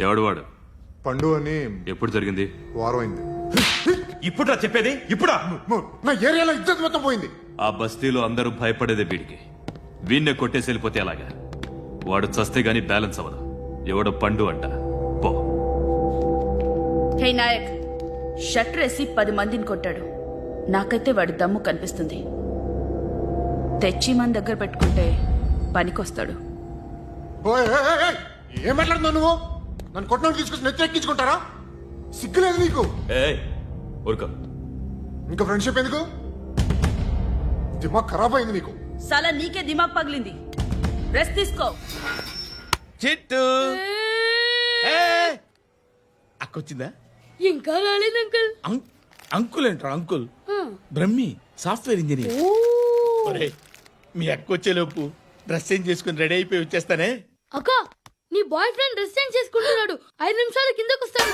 ఎవడు వాడు? పండు అని. ఎప్పుడు జరిగింది? వారం అయింది. ఇప్పుడా చెప్పేది? ఇప్పుడా? నా ఏరియాలో ఇజ్జత్ మొత్తం పోయింది. ఆ బస్తీలో అందరూ భయపడేదే వీడికి. వీణ్ణే కొట్టేసి వెళ్ళిపోతే అలాగా? వాడు చస్తే గాని బ్యాలెన్స్ అవ్వదు. ఎవడో పండు అంట. పో. హే నాయక్, షట్టర్ వేసి 10 మందిని కొట్టాడు. నాకైతే వాడి దమ్ము కనిపిస్తుంది. తెచ్చి మన దగ్గర పెట్టుకుంటే పనికొస్తాడు. ఓయ్, ఏయ్, ఏయ్, ఏయ్, ఏం మాట్లాడుతున్నావు నువ్వు? నన్ను కొట్టడానికి తీసుకొచ్చి నెత్తి ఎక్కించుకుంటారా? సిగ్గులేదు నీకు? ఊరుకో. ఇంకా ఫ్రెండ్షిప్ ఎందుకు? దిమాగ్ ఖరాబ్ అయింది నీకు. సాలా నీకే దిమాగ్ పగిలింది. రెస్ట్ తీసుకో. చిట్టు అక్కొచ్చిందా? ఇంకా రాలేదు అంకుల్. అంకుల్ ఏంట్రా అంకుల్? Brahmi software engineer. ఒరేయ్, మీ అక్కొచ్చేలోపు డ్రెస్ చేంజ్ చేసుకుని రెడీ అయిపోయి వచ్చేస్తానే. అక్క, నీ బాయ్ ఫ్రెండ్ డ్రెస్ చేంజ్ చేసుకుంటున్నాడు. 5 నిమిషాల కిందకు వస్తాడు.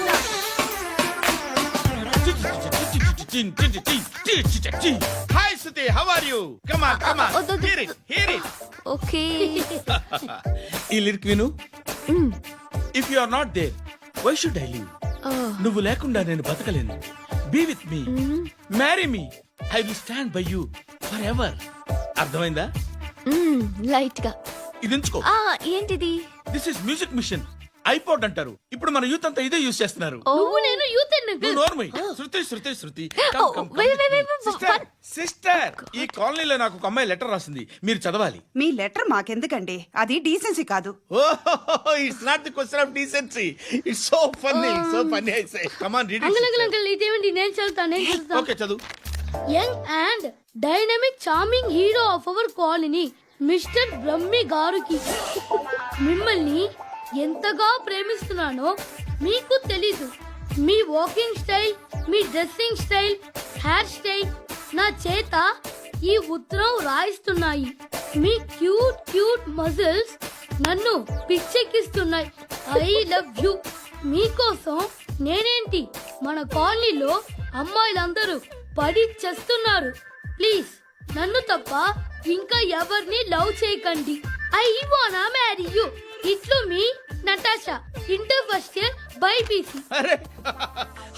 Hi Suthi, how are you? Come on come on, hear it hear it. Okay. ఈ లిరిక్ విను. If you are not there why should I live? నువ్వు లేకుండా నేను బతకలేను. Be with me, marry me, I will stand by you forever. అర్థమైందా? Light గా. ఇది ఉంచుకో. ఏంటిది? This is music machine. IPod అంటారు. ఇప్పుడు మన యూత్ అంతా ఇదే యూజ్ చేస్తున్నారు. నువ్వు నేను యూత్ నువ్వు నోర్మై. శృతి శృతి శృతి. wait. సిస్టర్, ఈ కాలనీలో నాకు ఒక అమ్మాయి లెటర్ రాసింది, మీరు చదవాలి. మీ లెటర్ మాకెందుకండి? అది డీసెన్సీ కాదు. It's not the question of decency. It's so funny I say. Come on read uncle uncle it. Uncle ఇదేమిటి? నేను చదువుతాను. ఓకే చదువు. Young and dynamic charming hero of our colony mister Brahmi గారికి మిమ్మల్ని ఎంతగా ప్రేమిస్తున్నానో మీకు తెలీదు. మీ వాకింగ్ స్టైల్, మీ డ్రెస్సింగ్ స్టైల్, హెయిర్ స్టైల్ నా చేత ఈ ఉత్తరం రాయిస్తున్నాయి. మీ క్యూట్ క్యూట్ మజిల్స్ నన్ను పిచ్చెక్కిస్తున్నాయి. I love you. మీకోసం నేనేంటి, మన కాలనీలో అమ్మాయిలందరూ పడి చేస్తున్నారు. ప్లీజ్ నన్ను తప్ప ఇంకా ఎవరిని లవ్ చేయకండి. ఐ వానా మ్యారీ యూ. ఇట్లు మీ Natasha, inter first year BiPC. అరే,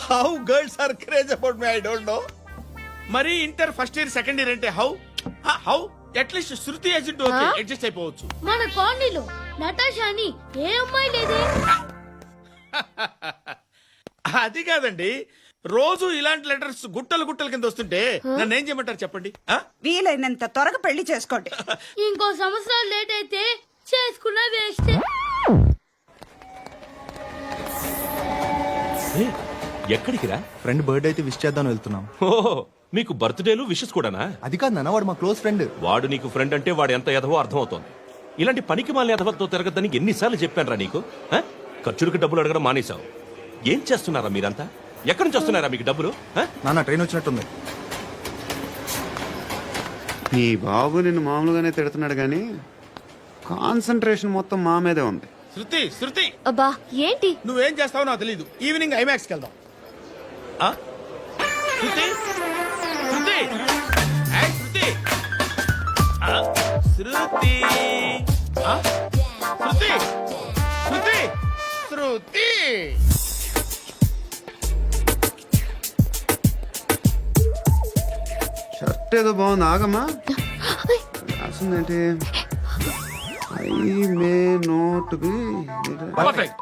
how girls are craze about me I don't know. మరి inter first year second year అంటే how at least Shruti agent okay adjust అయిపోవచ్చు. మన కాలనీలో నటాషా అని ఏ అమ్మాయి లేదే. అది కాదండి, రోజు ఇలాంటి లెటర్స్ గుట్టలు గుట్టల కింద వస్తుంటే నన్ను ఏం చేయమంటారు చెప్పండి? వీలైనంత త్వరగా పెళ్లి చేసుకోండి. ఇంకో సంవత్సరాలు లేట్ అయితే చేసుకున్నా వేస్ట్. ఎక్కడికి రా? ఫ్రెండ్ బర్త్డే అయితే విష్ చేద్దాం వెళ్తున్నాం. ఓహో, మీకు బర్త్డేలు విషెస్ కూడానా? అది కాదు నాన్న, వాడు మా క్లోజ్ ఫ్రెండ్. వాడు నీకు ఫ్రెండ్ అంటే వాడు ఎంత ఎదవో అర్థమవుతోంది. ఇలాంటి పనికి మాలిన ఎదవతో తిరగద్దని ఎన్నిసార్లు చెప్పానురా నీకు? ఖర్చులకు డబ్బులు అడగడం మానేశావు. ఏం చేస్తున్నారా మీరంతా? ఎక్కడి నుంచి వస్తున్నారా మీకు డబ్బులు? నాన్న ట్రైన్ వచ్చినట్టుంది. నీ బాబు నిన్ను మామూలుగానే తిడుతున్నాడు గానీ కాన్సన్ట్రేషన్ మొత్తం మా మీదే ఉంది. శృతి శృతి, అబ్బా ఏంటి? నువ్వేం చేస్తావో నాకు తెలీదు. ఈవినింగ్ ఐమాక్స్ కి వెళ్దాం. శృతి శృతి ఏయ్ శృతి శృతి శృతి శృతి శృతి. షర్ట్ ఏదో బాగుంది, ఆగమ్మా. రాసిందేంటి? I may not be perfect.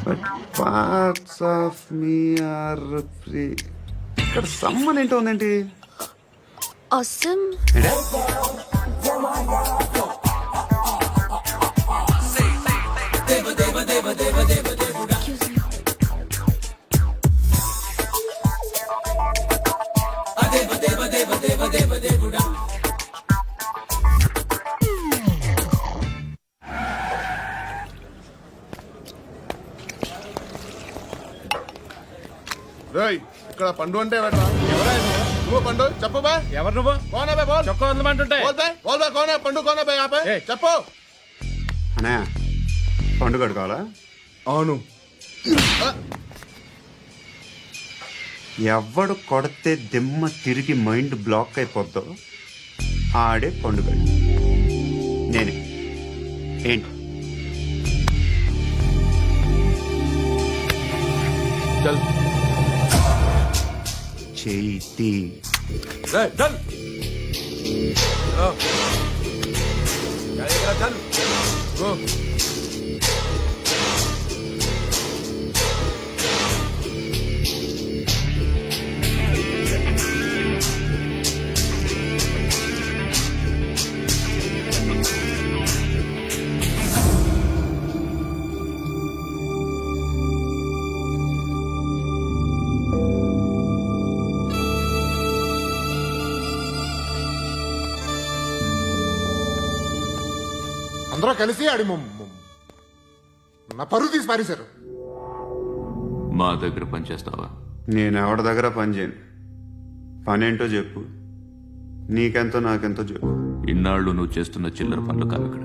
But parts of me are free. ఇక్కడ సమ్మన్ ఏంటో ఉందేంటి? awesome. ఇక్కడ పండు అంటే నువ్వు పండు చెప్పు బా. ఎవరు నువ్వు? కోనా బే బోల్. చొక్కా వదలమంటుంటే బోల్ బే కోనా పండు కోనా బే ఆపే చెప్పు. అన్నయ్య, పండుగ కావాలా? అవును. ఎవడు కొడితే దిమ్మ తిరిగి మైండ్ బ్లాక్ అయిపోద్దో ఆడే పండుగ. నేనే. ఏంటి చేతి అందరూ కలిసి ఆడి నా పరువు తీసి పారేశారు. మా దగ్గర పనిచేస్తావా? నేను ఎవరి దగ్గర పని చేయను. పనేంటో చెప్పు. నీకెంతో నాకెంతో చెప్పు. ఇన్నాళ్ళు నువ్వు చేస్తున్న చిల్లర పనులు కావు ఇక్కడ.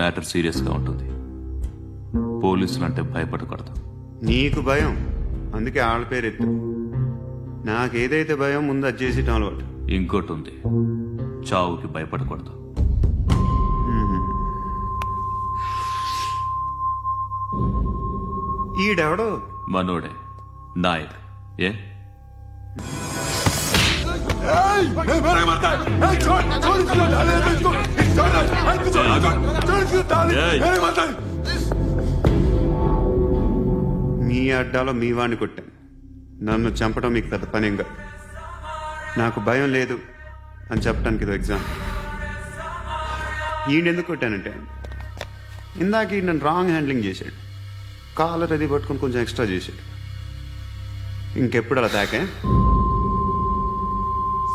మ్యాటర్ సీరియస్ గా ఉంటుంది. పోలీసులు అంటే భయపడకూడదు. నీకు భయం, అందుకే ఆళ్ళ పేరు ఎత్తు. నాకేదైతే భయం ముందు అది చేసి అలవాటు. ఇంకోటి ఉంది, చావుకి భయపడకూడదు. ఈడెవడో మనోడే నాయక్. ఏ మీ అడ్డాలో మీ వాణ్ణి కొట్టాను. నన్ను చంపడం మీకు పెద్ద పనేంగా. నాకు భయం లేదు అని చెప్పడానికి ఇది ఎగ్జామ్. ఈయనెందుకు కొట్టానంటే ఇందాక ఈయన నన్ను రాంగ్ హ్యాండ్లింగ్ చేశాడు. కాలర్ అది పట్టుకొని కొంచెం ఎక్స్ట్రా చేశాడు. ఇంకెప్పుడు అలా తాకే.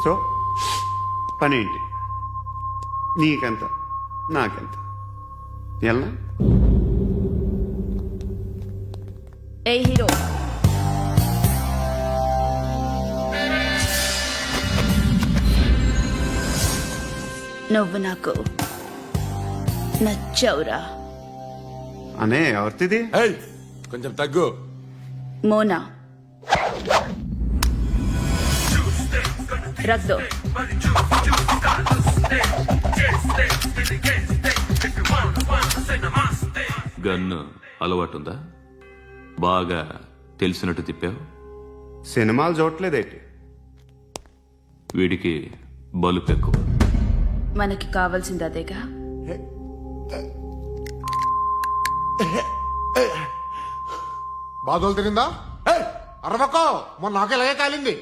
సో పనేంటి? నీకెంత నాకెంత ఎలా? ఏ హీరో, నువ్వు నాకు నచ్చావురా. అనే ఎవరిది? కొంచెం తగ్గు. మోనా रख दो. గన్ను అలవాటుందా? బాగా తెలిసినట్టు తిప్పావు. సినిమాలు చూడట్లేదేంటి? వీడికి బలుపు ఎక్కువ. మనకి కావాల్సింది అదేగా. బాధలు తిరిందా? అరవకో, మొన్న నాకు ఇలాగే కాలింది.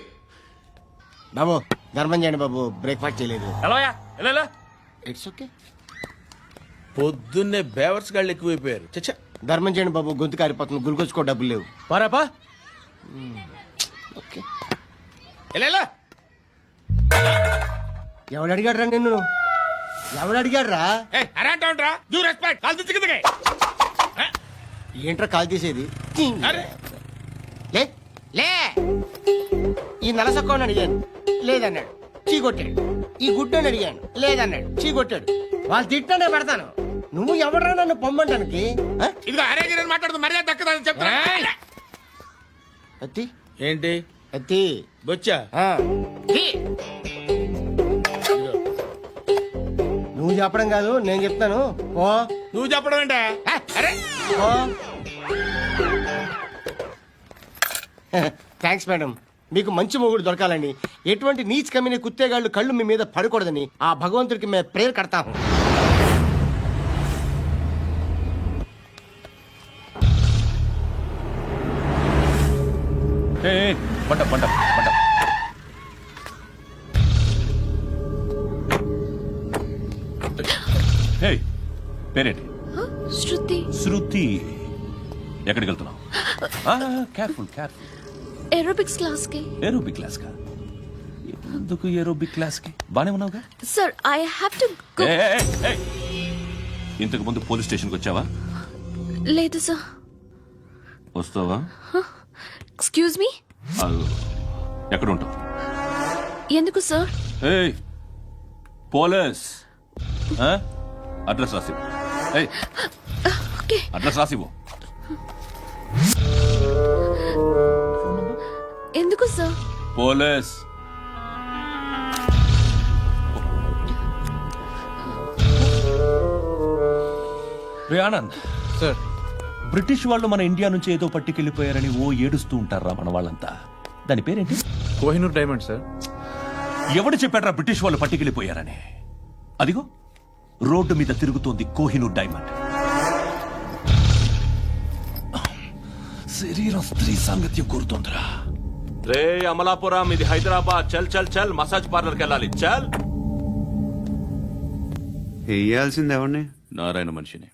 బాబు ధర్మం చేయండి బాబు, బ్రేక్ఫాస్ట్ చేయలేదు. It's okay. పొద్దున్నే బేవర్స్ గాళ్ళు ఎక్కువైపోయారు. చచ్చా, ధర్మం చేయండి బాబు, గొంతు కారిపోతుంది, గురికొచ్చుకో డబ్బులు లేవు. పారాపా. ఓకే. ఎవడు అడిగాడు రా నిన్ను? ఎవడు అడిగాడు రా? ఏంట్రా కాల్ తీసేది? లే లే. ఈ నలసక్కని అడిగాను, లేదన్నాడు, చీ కొట్టాడు. ఈ గుడ్డని అడిగాను, లేదన్నాడు, చీ కొట్టాడు. వాళ్ళు తిట్టానే పెడతాను. నువ్వు ఎవడరా నన్ను పొమ్మంటానికి? అత్తి ఏంటి అత్తి బొచ్చా? నువ్వు చెప్పడం కాదు, నేను చెప్తాను. ఓ నువ్వు చెప్పడం ఏంటే? Thanks madam. మీకు మంచి మొగుడు దొరకాలని, ఎటువంటి నీచ్ కమ్మిన కుత్తేగాళ్ళు కళ్ళు మీ మీద పడకూడదని ఆ భగవంతుడికి మేము ప్రేయర్ కడతాము. పంట పంట పంట. పేరేంటి? శృతి. శృతి. ఎక్కడికి వెళ్తున్నావు? Careful careful. ఏరోబిక్స్ క్లాస్ కి. ఏరోబిక్ క్లాస్ కా? ఎందుకు ఏరోబిక్ క్లాస్ కి? బానే ఉన్నావుగా? Sir I have to go. ఇంతకు ముందు పోలీస్ స్టేషన్కి వచ్చావా? లేదు సార్. వస్తావా? Excuse me. ఎక్కడ ఉంటావు? ఎందుకు సార్? పోలీస్ అడ్రస్ రాసివ్వు. ఓకే. అడ్రస్ రాసివ్వు. ఎందుకు సార్? పోలీస్. రే ఆనంద్ సార్, బ్రిటిష్ వాళ్ళు మన ఇండియా నుంచి ఏదో పట్టుకెళ్ళిపోయారని ఓ ఏడుస్తూ ఉంటారా మన వాళ్ళంతా. దాని పేరేంటి? Kohinoor diamond sir. ఎవడు చెప్పాడ్రా బ్రిటిష్ వాళ్ళు పట్టుకెళ్ళిపోయారని? అదిగో రోడ్డు మీద తిరుగుతోంది కోహినూర్ డైమండ్. శరీరం స్త్రీ సాంగత్యం కోరుతోందిరా. రే అమలాపురం, ఇది హైదరాబాద్. చల్ చల్ చల్, మసాజ్ పార్లర్కి వెళ్ళాలి. చల్. వేయాల్సింది ఎవరిని? నారాయణ మనిషిని.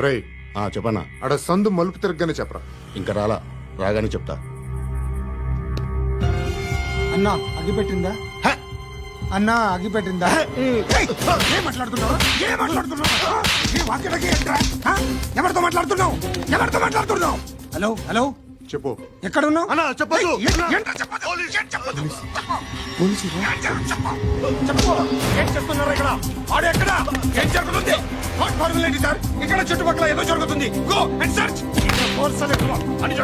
రే చెప్పన్నా. అడ సందు మలుపు తిరగగానే చెప్పరా. ఇంకా రాలా, రాగానే చెప్తా. అన్నా అగిపెట్టిందా? అన్నా అగిపెట్టిందా? ఏం మాట్లాడుతున్నావు? ఎవరితో మాట్లాడుతున్నావు? ఎవరితో మాట్లాడుతున్నావు? హలో హలో, చెప్పు. ఎక్కడ ఉన్నావు? అన్నా చెప్పదు. ఏం చేస్తున్నారు ఇక్కడ? ఆడు ఎక్కడ? ఏం జరుగుతుంది? వాట్ ఫార్మల్ ఏంటి సార్? ఇక్కడ చుట్టుపక్కల ఏదో జరుగుతుంది. Go and search. అని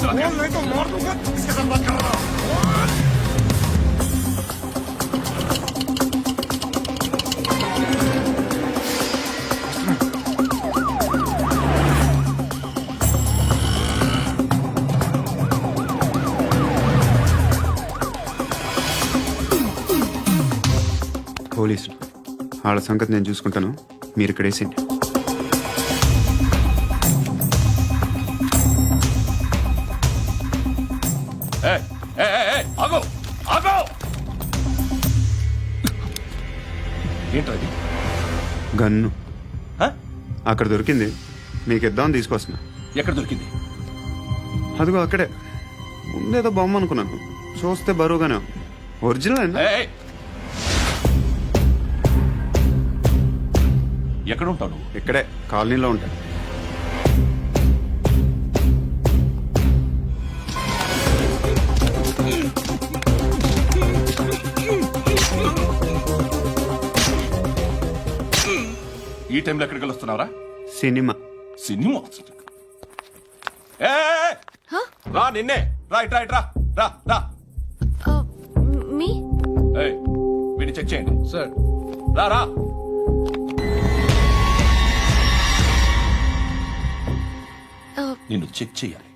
పోలీసులు వాళ్ళ సంగతి నేను చూసుకుంటాను, మీరు ఇక్కడ వేసేయండి. ఏంటది? గన్ను అక్కడ దొరికింది, మీకు ఇద్దామని తీసుకొస్తున్నా. ఎక్కడ దొరికింది? అదిగో అక్కడే. ముందేదో బొమ్మ అనుకున్నాను, చూస్తే బరువుగానే ఉంది. ఒరిజినల్ అండి. ఎక్కడ ఉంటావు? ఇక్కడే కాలనీలో ఉంటాను. ఈ టైంలో ఎక్కడికి వస్తున్నావురా? సినిమా. సినిమా? రా, నిన్నే. రా ఇట్రా ఇట్రా. రా రా. మీ వీడిని చెక్ చేయండి. సార్. రా రా. నిన్ను చెక్ చేయాలి.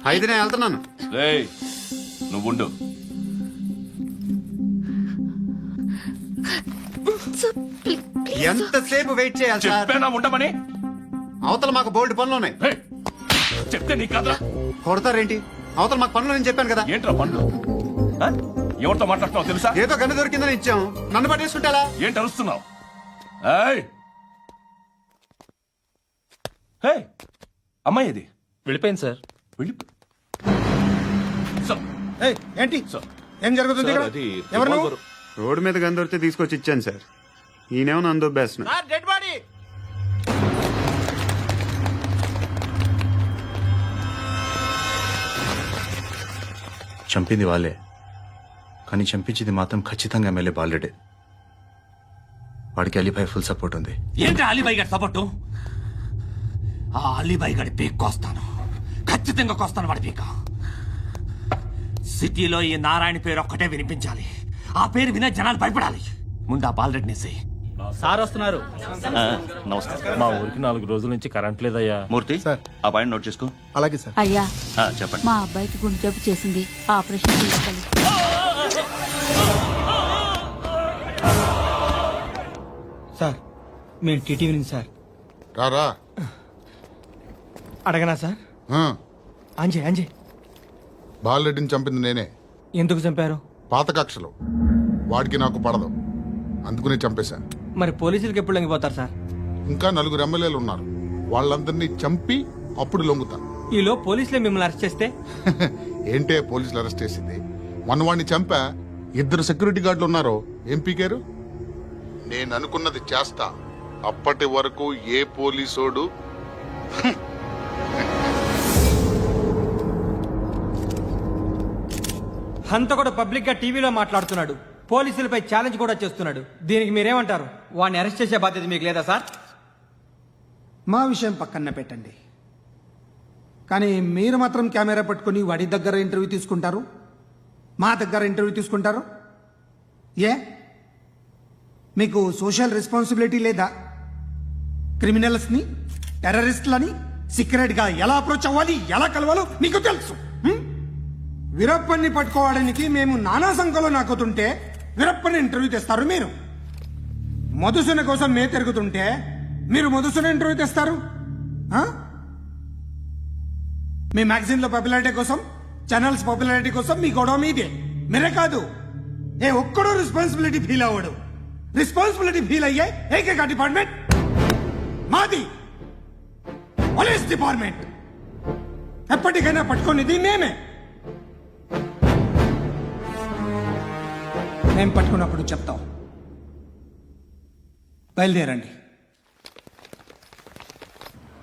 అయితే నేను వెళ్తున్నాను. రేయ్, నువ్వుండు. ఎంతసేపు వెయిట్ చేయాలి సార్? చెప్పేనా ఉండమని? అవతల మాకు బోల్డ్ పనులు ఉన్నాయి. రేయ్, చెప్తే నీకు కదా. కొడతారేంటి? అవతల మాకు పనులు నేను చెప్పాను కదా. ఏంట్రా పనులు? ఆ? ఎవరితో మాట్లాడుతున్నావు తెలుసా? ఏదో గన్ను దొరికిందని ఇచ్చాం, నన్ను పట్టేసుకుంటా. ఏంటి అరుస్తున్నావు? అమ్మాయి ఇది వెళ్ళిపోయింది సార్. వెళ్ళి ఏంటి సార్, ఏం జరుగుతుంది ఇక్కడ? అది ఎవరు నువ్వు? రివాల్వర్. రోడ్డు మీద గన్ను దొరికితే తీసుకొచ్చి ఇచ్చాను సార్. ఈయనేమో నన్ను దొబ్బేస్తున్నా. Dead body. చంపింది వాళ్ళే, కానీ చంపించింది మాత్రం ఖచ్చితంగా ఎమ్మెల్యే బాలుడే. వాడికి అలీభాయ్ ఫుల్ సపోర్ట్ ఉంది. ఏంటి అలీబాయి గారి సపోర్టు? ఆ అలీబాయి గారి పీక్ కోస్తాను, ఖచ్చితంగా కోస్తాను వాడి పీక. సిటీలో ఈ నారాయణ పేరు ఒక్కటే వినిపించాలి. ఆ పేరు వినే జనాలు భయపడాలి. ముందు ఆ బాలరెడ్డిని వేసేయ్. సార్ వస్తున్నారు. నమస్కారం. మా ఊరికి 4 రోజుల నుంచి కరెంట్ లేదయ్యా. మూర్తి, ఆ పాయింట్ నోట్ చేసుకో. అలాగే సార్. అయ్యా, చెప్పండి. మా అబ్బాయికి గుండె జబ్బు చేసింది, ఆపరేషన్ చేయాలి. సార్ మేము టీటీవీ నుంచి సార్. రారా. అడగనా సార్? అంజయ్ అంజయ్ బాలరెడ్డిని చంపింది నేనే. ఎందుకు చంపారు? పాత కక్షలు. వాడికి నాకు పడదు, అందుకునే చంపేశా. మరి పోలీసులకు ఎప్పుడు లొంగిపోతారు సార్? ఇంకా 4 ఎమ్మెల్యేలు ఉన్నారు, వాళ్ళందరినీ చంపి అప్పుడు లొంగుతా. ఈలో పోలీసులే మిమ్మల్ని అరెస్ట్ చేస్తే? ఏంటే పోలీసులు అరెస్ట్ చేసింది? మొన్న వాడిని చంపా, 2 సెక్యూరిటీ గార్డులు ఉన్నారు, ఏం పీకారు? నేను అనుకున్నది చేస్తా. అప్పటి వరకు ఏ పోలీసోడు హంతకుడు పబ్లిక్ గా టీవీలో మాట్లాడుతున్నాడు, పోలీసులపై ఛాలెంజ్ కూడా చేస్తున్నాడు. దీనికి మీరేమంటారు? వాడిని అరెస్ట్ చేసే బాధ్యత మీకు లేదా సార్? మా విషయం పక్కన పెట్టండి, కానీ మీరు మాత్రం కెమెరా పట్టుకుని వాడి దగ్గర ఇంటర్వ్యూ తీసుకుంటారు. మా దగ్గర ఇంటర్వ్యూ తీసుకుంటారు? ఏ మీకు సోషల్ రెస్పాన్సిబిలిటీ లేదా? క్రిమినల్స్ని, టెర్రరిస్టులని సీక్రెట్గా ఎలా అప్రోచ్ అవ్వాలి, ఎలా కలవాలో మీకు తెలుసు. వీరప్పన్ని పట్టుకోవడానికి మేము నానా సంఖ్యలో నాకుతుంటే వీరప్పని ఇంటర్వ్యూ తెస్తారు మీరు. మధుసూన కోసం మే తిరుగుతుంటే మీరు మధుసూన ఇంటర్వ్యూ తెస్తారు. మీ మ్యాగజైన్లో పాపులారిటీ కోసం, ఛానల్స్ పాపులారిటీ కోసం మీ గొడవ మీదే. మీరే కాదు, ఏ ఒక్కడో రెస్పాన్సిబిలిటీ ఫీల్ అవ్వడు. రెస్పాన్సిబిలిటీ ఫీల్ అయ్యే ఏకైక డిపార్ట్మెంట్ మాది, పోలీస్ డిపార్ట్మెంట్. ఎప్పటికైనా పట్టుకునేది మేమే. మేము పట్టుకున్నప్పుడు చెప్తాం. బయలుదేరండి.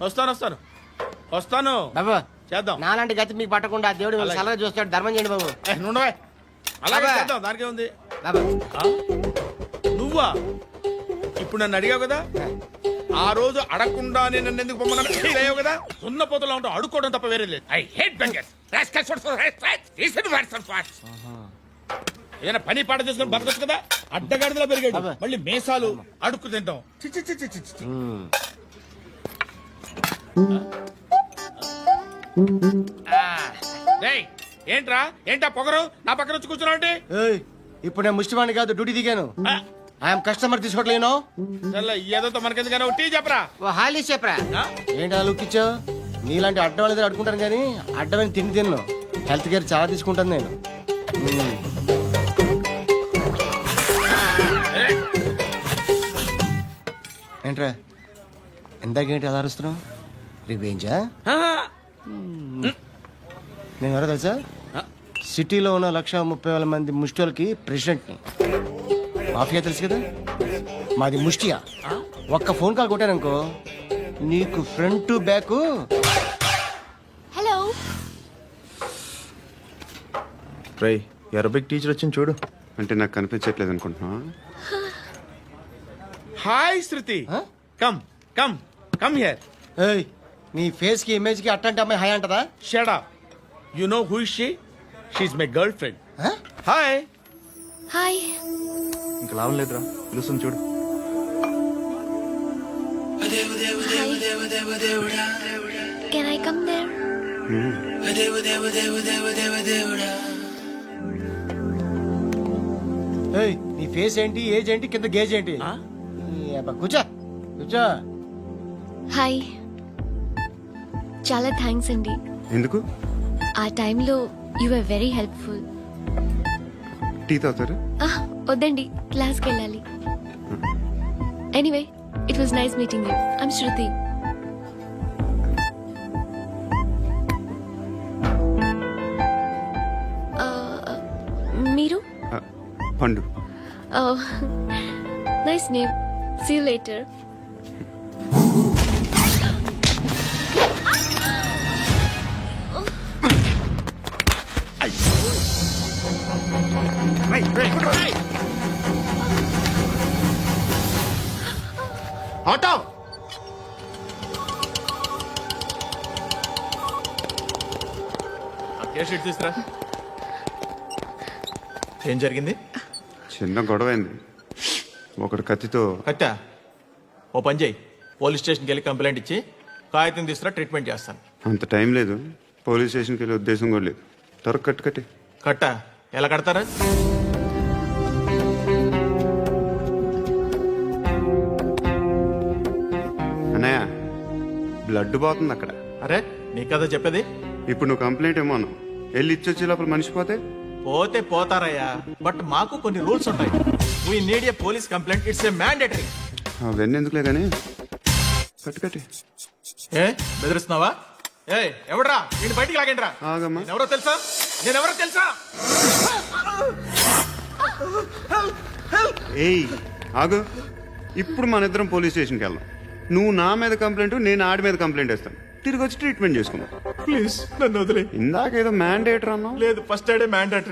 వస్తాను బాబు చేద్దాం. నాలాంటి గతి మీకు పట్టకుండా దేవుడు మిమ్మల్ని సలహా చూస్తాడు. ధర్మం చేయండి బాబు. నుండవే అలాగే అబ్బా. చేద్దాం, దానికే ఉంది. బాబు నువ్వా ఇప్పుడు నన్ను అడిగావు కదా, ఆ రోజు అడగకుండా నేను నన్ను ఎందుకు పొమ్మన్నాను ఫీల్ అయ్యావు కదా. సున్న పోతలో ఉంటావు, అడుక్కోవడం తప్ప వేరే లేదు. I hate bangers. ఏదైనా పని పాట చేసుకుని బతకొచ్చు కదా. అడ్డగాడిదలా పెరిగాడు, మళ్ళీ మేసాలు అడుక్కు తింటాం. చి, చి, చి, చి, చి, చి. డేయ్, ఏంటా పొగరు నా పక్కన వచ్చి కూర్చున్నావు అంటే? ఏయ్, ఇప్పుడు నేను ముష్టివాణి కాదు, డ్యూటీ దిగాను. ఐఎమ్ కస్టమర్ తీసుకోవట్లేను. ఏదో మనకెందుకైనా టీ చెప్పరా. ఓ హాలీ చెప్పరా. ఏంటి అలా లుక్ ఇచ్చావు? నీలాంటి అడ్డం వాళ్ళ దగ్గర అడుకుంటాను కానీ అడ్డమైన తిండి తిన్ను. హెల్త్ కేర్ చాలా తీసుకుంటాను నేను. ఏంట్రా ఎందాకేంటి అలా అరుస్తున్నావు? రివేంజా? నేను ఎవరో తెలుసా? సిటీలో ఉన్న 130,000 మంది ముష్టిలకి ప్రెసిడెంట్ని. మాఫియా తెలుసు కదా, మాది ముష్టియా. ఒక్క ఫోన్ కాల్ కొట్టాననుకో నీకు ఫ్రంట్ టు బ్యాక్. హలో రై అరబిక్ టీచర్ వచ్చింది చూడు. అంటే నాకు కనిపించట్లేదు అనుకుంటున్నా. Hi Shruti, come come come here. ఏయ్, నీ ఫేస్ కి ఇమేజ్ కి అట్టంటే అమ్మాయి హాయ్ అంటదా? Shut up. You know who is she? She is my girlfriend. Hi. Hi. ఇంకా లాభం లేదురా, పిలుస్తుంది చూడు. Can I come there? ఏయ్, నీ ఫేస్ ఏంటి, ఏజ్ ఏంటి, కింద గేజ్ ఏంటి? ఈ అబ్బా, కూర్చో కూర్చో. హాయ్. చాలా థ్యాంక్స్ అండి. ఎందుకు? ఆ టైంలో you are very helpful. Tea తాగుతారు? వద్దండి, క్లాస్కి వెళ్ళాలి. Anyway, it was nice meeting you. I'm Shruti. మీరు? Pandu. Nice name. See you later. Auto తీసుకురా. ఏం జరిగింది? చిన్న గొడవ అయింది. ఒకడు కత్తితో. కట్టా, ఓ పని చేయి, పోలీస్ స్టేషన్కి వెళ్ళి కంప్లైంట్ ఇచ్చి కాగితం తీసుకురా, ట్రీట్మెంట్ చేస్తాను. అంత టైం లేదు, పోలీస్ స్టేషన్కి వెళ్ళే ఉద్దేశం కూడా లేదు. త్వరగా కట్టి. కట్టా ఎలా కడతారా? అన్నయ్య, బ్లడ్ పోతుంది అక్కడ. అరే నీ కదా చెప్పేది. ఇప్పుడు నువ్వు కంప్లైంట్ ఏమో అన్నావు, వెళ్ళి ఇచ్చొచ్చే లోపల మనిషి పోతే? పోతే పోతారయ్యా, బట్ మాకు కొన్ని రూల్స్ ఉంటాయి. We need a police complaint, it's a mandatory. అవన్నీ ఎందుకులే కానీ కట్టి. ఏ బెదిరిస్తున్నావా? ఏ ఎవడ్రా నేను బయటికి లాగండిరా. ఆగమ్మా. నేనెవరో తెలుసా? నేనెవరో తెలుసా? ఏయ్ ఆగు, ఇప్పుడు మన ఇద్దరం పోలీస్ స్టేషన్కి వెళ్దాం. నువ్వు నా మీద కంప్లైంట్, నేను ఆడి మీద కంప్లైంట్ వేస్తాను. తిరిగి వచ్చి ట్రీట్మెంట్ చేసుకుందాం. ప్లీజ్ నన్ను వదిలే. ఇందాక ఏదో మ్యాండేటర్ అన్నావు. లేదు, ఫస్ట్ ఎయిడే మ్యాండేటరీ.